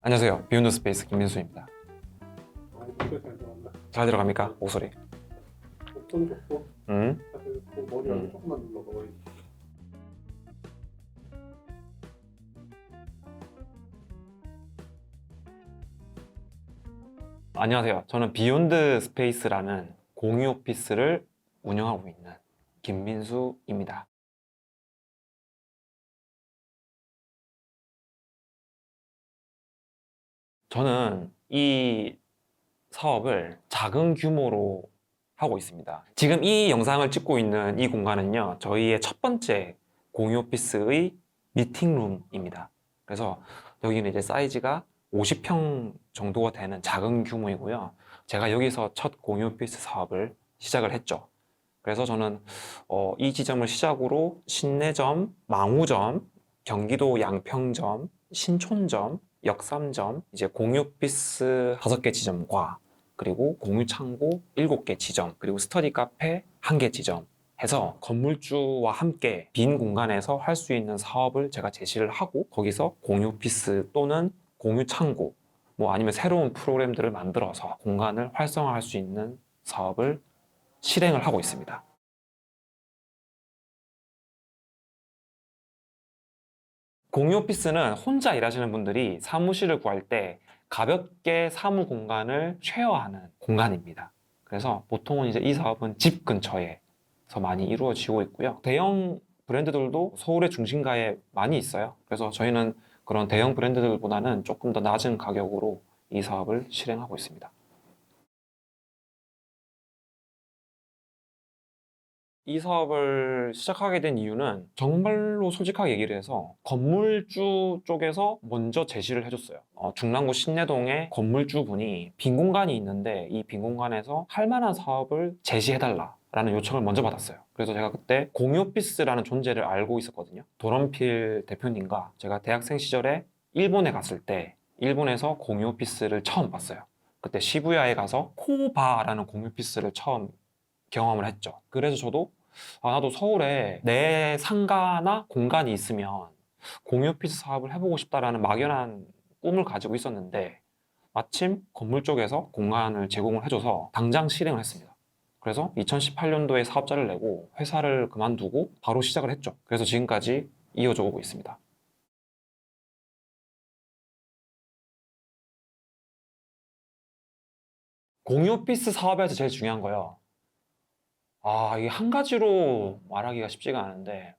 안녕하세요. 비욘드 스페이스 김민수입니다. 목소리 잘 들어간다. 잘 들어갑니까? 목소리. 목톤 좋고 사실 그 머리 음. 조금만 눌러봐. 안녕하세요. 저는 비욘드 스페이스라는 공유 오피스를 운영하고 있는 김민수입니다. 저는 이 사업을 작은 규모로 하고 있습니다. 지금 이 영상을 찍고 있는 이 공간은요, 저희의 첫 번째 공유 오피스의 미팅룸입니다. 그래서 여기는 이제 사이즈가 50평 정도가 되는 작은 규모이고요. 제가 여기서 첫 공유 오피스 사업을 시작을 했죠. 그래서 저는 이 지점을 시작으로 신내점, 망우점, 경기도 양평점, 신촌점, 역삼점, 이제 공유 오피스 5개 지점과 그리고 공유 창고 7개 지점, 그리고 스터디 카페 1개 지점 해서 건물주와 함께 빈 공간에서 할 수 있는 사업을 제가 제시를 하고 거기서 공유 오피스 또는 공유 창고 뭐 아니면 새로운 프로그램들을 만들어서 공간을 활성화할 수 있는 사업을 실행을 하고 있습니다. 공유 오피스는 혼자 일하시는 분들이 사무실을 구할 때 가볍게 사무 공간을 쉐어하는 공간입니다. 그래서 보통은 이제 이 사업은 집 근처에서 많이 이루어지고 있고요. 대형 브랜드들도 서울의 중심가에 많이 있어요. 그래서 저희는 그런 대형 브랜드들보다는 조금 더 낮은 가격으로 이 사업을 실행하고 있습니다. 이 사업을 시작하게 된 이유는 정말로 솔직하게 얘기를 해서 건물주 쪽에서 먼저 제시를 해줬어요. 중랑구 신내동에 건물주 분이 빈 공간이 있는데 이 빈 공간에서 할 만한 사업을 제시해달라 라는 요청을 먼저 받았어요. 그래서 제가 그때 공유 오피스라는 존재를 알고 있었거든요. 도런필 대표님과 제가 대학생 시절에 일본에 갔을 때 일본에서 공유 오피스를 처음 봤어요. 그때 시부야에 가서 코바라는 공유 오피스를 처음 경험을 했죠. 그래서 저도 나도 서울에 내 상가나 공간이 있으면 공유 오피스 사업을 해보고 싶다라는 막연한 꿈을 가지고 있었는데 마침 건물 쪽에서 공간을 제공을 해줘서 당장 실행을 했습니다. 그래서 2018년도에 사업자를 내고 회사를 그만두고 바로 시작을 했죠. 그래서 지금까지 이어져 오고 있습니다. 공유 오피스 사업에서 제일 중요한 거요. 이게 한 가지로 말하기가 쉽지가 않은데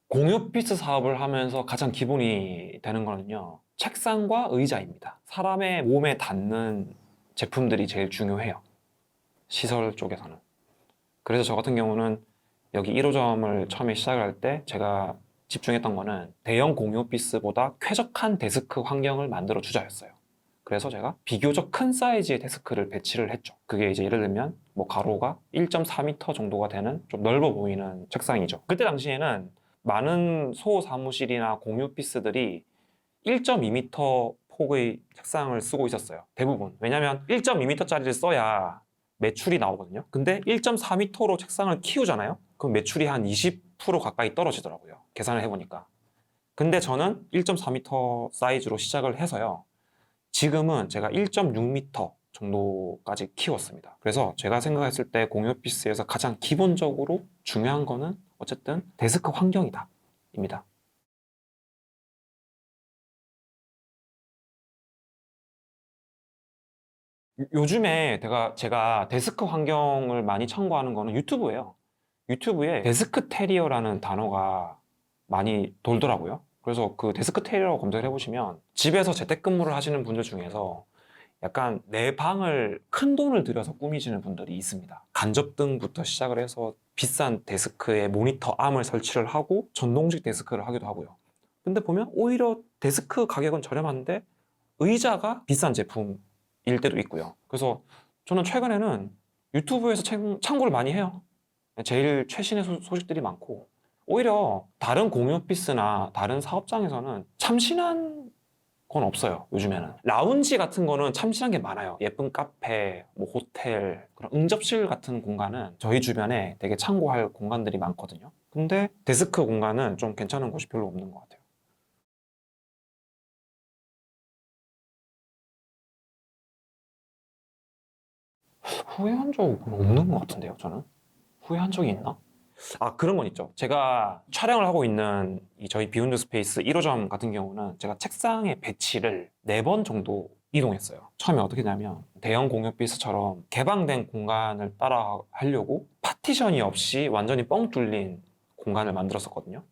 공유 오피스 사업을 하면서 가장 기본이 되는 거는요, 책상과 의자입니다. 사람의 몸에 닿는 제품들이 제일 중요해요. 시설 쪽에서는. 그래서 저 같은 경우는 여기 1호점을 처음에 시작을 할 때 제가 집중했던 거는 대형 공유 오피스보다 쾌적한 데스크 환경을 만들어 주자였어요. 그래서 제가 비교적 큰 사이즈의 데스크를 배치를 했죠. 그게 이제 예를 들면 뭐 가로가 1.4m 정도가 되는 좀 넓어 보이는 책상이죠. 그때 당시에는 많은 소 사무실이나 공유 오피스들이 1.2m 폭의 책상을 쓰고 있었어요. 대부분. 왜냐면 1.2m짜리를 써야 매출이 나오거든요. 근데 1.4m로 책상을 키우잖아요. 그럼 매출이 한 20% 가까이 떨어지더라고요. 계산을 해보니까. 근데 저는 1.4m 사이즈로 시작을 해서요. 지금은 제가 1.6m 정도까지 키웠습니다. 그래서 제가 생각했을 때 공유 오피스에서 가장 기본적으로 중요한 거는 어쨌든 데스크 환경이다 입니다. 요즘에 제가 데스크 환경을 많이 참고하는 거는 유튜브예요. 유튜브에 데스크 테리어라는 단어가 많이 돌더라고요. 그래서 그 데스크 테리어 검색을 해보시면 집에서 재택근무를 하시는 분들 중에서 약간 내 방을 큰 돈을 들여서 꾸미시는 분들이 있습니다. 간접등부터 시작을 해서 비싼 데스크에 모니터 암을 설치를 하고 전동식 데스크를 하기도 하고요. 근데 보면 오히려 데스크 가격은 저렴한데 의자가 비싼 제품일 때도 있고요. 그래서 저는 최근에는 유튜브에서 참고를 많이 해요. 제일 최신의 소식들이 많고 오히려 다른 공유 오피스나 다른 사업장에서는 참신한 건 없어요. 요즘에는 라운지 같은 거는 참신한 게 많아요. 예쁜 카페, 뭐 호텔, 그런 응접실 같은 공간은 저희 주변에 되게 참고할 공간들이 많거든요. 근데 데스크 공간은 좀 괜찮은 곳이 별로 없는 것 같아요. 후회한 적은 없는 것 같은데요, 저는? 후회한 적이 있나? 아, 그런 건 있죠. 제가 촬영을 하고 있는 이 저희 비욘드 스페이스 1호점 같은 경우는 제가 책상의 배치를 4번 정도 이동했어요. 처음에 어떻게 했냐면 대형 공유 오피스처럼 개방된 공간을 따라 하려고 파티션이 없이 완전히 뻥 뚫린 공간을 만들었었거든요.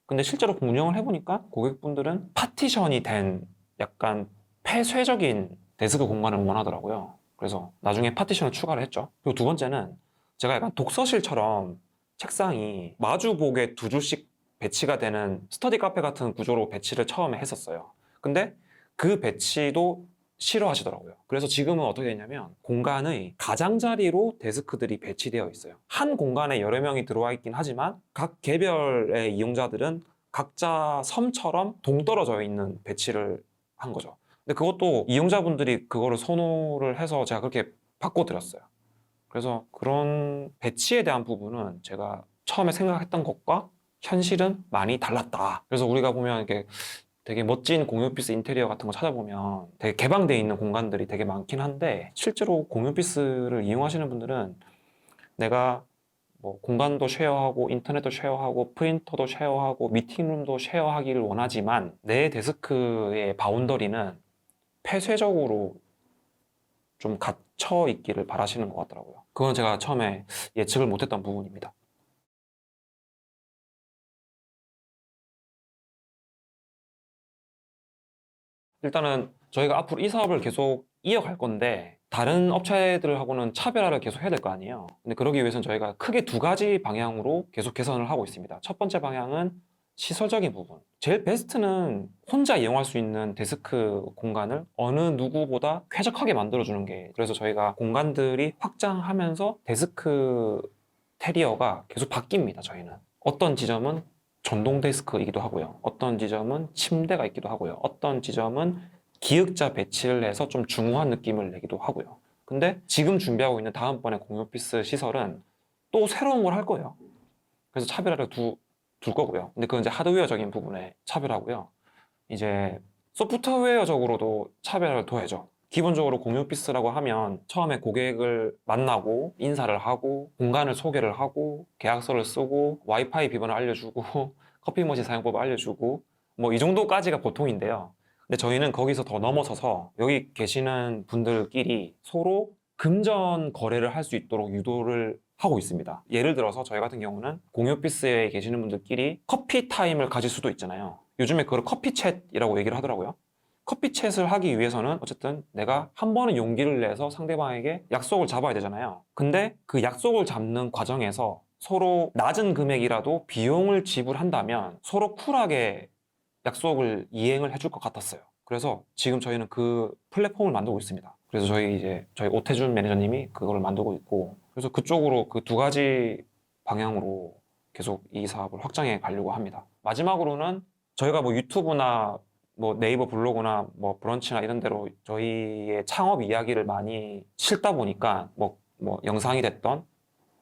근데 실제로 운영을 해보니까 고객분들은 파티션이 된 약간 폐쇄적인 데스크 공간을 원하더라고요. 그래서 나중에 파티션을 추가를 했죠. 그리고 두 번째는 제가 약간 독서실처럼 책상이 마주보게 2줄씩 배치가 되는 스터디 카페 같은 구조로 배치를 처음에 했었어요. 근데 그 배치도 싫어하시더라고요. 그래서 지금은 어떻게 되냐면 공간의 가장자리로 데스크들이 배치되어 있어요. 한 공간에 여러 명이 들어와 있긴 하지만 각 개별의 이용자들은 각자 섬처럼 동떨어져 있는 배치를 한 거죠. 근데 그것도 이용자분들이 그거를 선호를 해서 제가 그렇게 바꿔드렸어요. 그래서 그런 배치에 대한 부분은 제가 처음에 생각했던 것과 현실은 많이 달랐다. 그래서 우리가 보면 이렇게 되게 멋진 공유 오피스 인테리어 같은 거 찾아보면 되게 개방되어 있는 공간들이 되게 많긴 한데 실제로 공유 오피스를 이용하시는 분들은 내가 뭐 공간도 쉐어하고 인터넷도 쉐어하고 프린터도 쉐어하고 미팅룸도 쉐어하기를 원하지만 내 데스크의 바운더리는 폐쇄적으로 좀 갇혀 있기를 바라시는 것 같더라고요. 그건 제가 처음에 예측을 못했던 부분입니다. 일단은 저희가 앞으로 이 사업을 계속 이어갈 건데 다른 업체들하고는 차별화를 계속 해야 될 거 아니에요. 근데 그러기 위해서는 저희가 크게 2가지 방향으로 계속 개선을 하고 있습니다. 첫 번째 방향은 시설적인 부분. 제일 베스트는 혼자 이용할 수 있는 데스크 공간을 어느 누구보다 쾌적하게 만들어주는 게, 그래서 저희가 공간들이 확장하면서 데스크 테리어가 계속 바뀝니다. 저희는 어떤 지점은 전동 데스크이기도 하고요, 어떤 지점은 침대가 있기도 하고요, 어떤 지점은 기역자 배치를 해서 좀 중후한 느낌을 내기도 하고요. 근데 지금 준비하고 있는 다음번에 공유 오피스 시설은 또 새로운 걸 할 거예요. 그래서 차별화를 둘 거고요. 근데 그건 이제 하드웨어적인 부분에 차별하고요. 이제 소프트웨어적으로도 차별을 둬야죠. 기본적으로 공유 오피스라고 하면 처음에 고객을 만나고 인사를 하고 공간을 소개를 하고 계약서를 쓰고 와이파이 비번을 알려주고 커피 머신 사용법을 알려주고 뭐 이 정도까지가 보통인데요. 근데 저희는 거기서 더 넘어서서 여기 계시는 분들끼리 서로 금전 거래를 할 수 있도록 유도를 하고 있습니다. 예를 들어서 저희 같은 경우는 공유 오피스에 계시는 분들끼리 커피 타임을 가질 수도 있잖아요. 요즘에 그걸 커피 챗이라고 얘기를 하더라고요. 커피 챗을 하기 위해서는 어쨌든 내가 한 번은 용기를 내서 상대방에게 약속을 잡아야 되잖아요. 근데 그 약속을 잡는 과정에서 서로 낮은 금액이라도 비용을 지불한다면 서로 쿨하게 약속을 이행을 해줄 것 같았어요. 그래서 지금 저희는 그 플랫폼을 만들고 있습니다. 그래서 저희 오태준 매니저님이 그걸 만들고 있고, 그래서 그쪽으로 그 2가지 방향으로 계속 이 사업을 확장해 가려고 합니다. 마지막으로는 저희가 뭐 유튜브나 뭐 네이버 블로그나 뭐 브런치나 이런 데로 저희의 창업 이야기를 많이 실다 보니까 뭐 영상이 됐던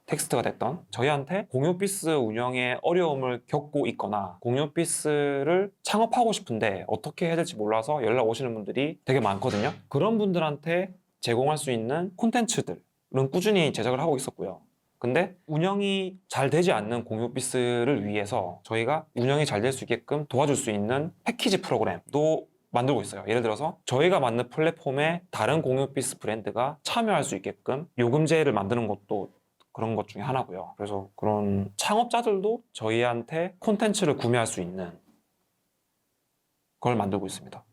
텍스트가 됐던 저희한테 공유 오피스 운영에 어려움을 겪고 있거나 공유 오피스를 창업하고 싶은데 어떻게 해야 될지 몰라서 연락 오시는 분들이 되게 많거든요. 그런 분들한테 제공할 수 있는 콘텐츠들은 꾸준히 제작을 하고 있었고요. 근데 운영이 잘 되지 않는 공유 오피스를 위해서 저희가 운영이 잘 될 수 있게끔 도와줄 수 있는 패키지 프로그램도 만들고 있어요. 예를 들어서 저희가 만든 플랫폼에 다른 공유 오피스 브랜드가 참여할 수 있게끔 요금제를 만드는 것도 그런 것 중에 하나고요. 그래서 그런 창업자들도 저희한테 콘텐츠를 구매할 수 있는 걸 만들고 있습니다.